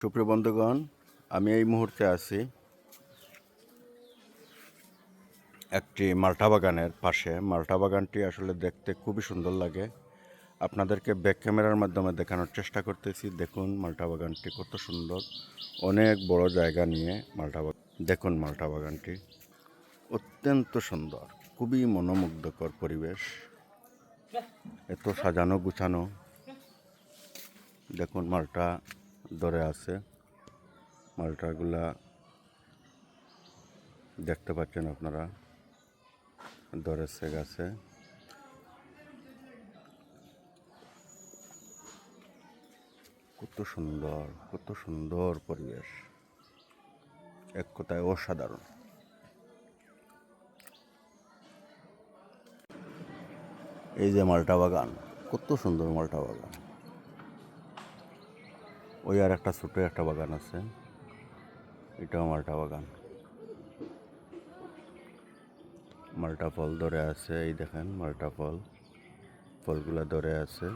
সুপ্রিয় বন্ধুগণ, আমি এই মুহূর্তে আছি একটি মাল্টা বাগানের পাশে। মাল্টা বাগানটি আসলে দেখতে খুবই সুন্দর লাগে। আপনাদেরকে ব্যাক ক্যামেরার মাধ্যমে দেখানোর চেষ্টা করতেছি। দেখুন মাল্টা বাগানটি কত সুন্দর, অনেক বড় জায়গা নিয়ে মাল্টা বাগান। দেখুন মাল্টা বাগানটি অত্যন্ত সুন্দর, খুবই মনোমুগ্ধকর পরিবেশ, এত সাজানো গুছানো। দেখুন মাল্টা ধরে আছে, মাল্টাগুলা দেখতে পাচ্ছেন আপনারা, ধরেছে গাছে। কত সুন্দর, কত সুন্দর পরিবেশ, এক কথায় অসাধারণ। এই যে মাল্টা বাগান, কত সুন্দর মাল্টা বাগান। ওই আর একটা ছোট একটা বাগান আছে, এটাও মাল্টা বাগান। মাল্টা ফল ধরে আছে, এই দেখেন মাল্টা ফল, ফলগুলা ধরে আছে।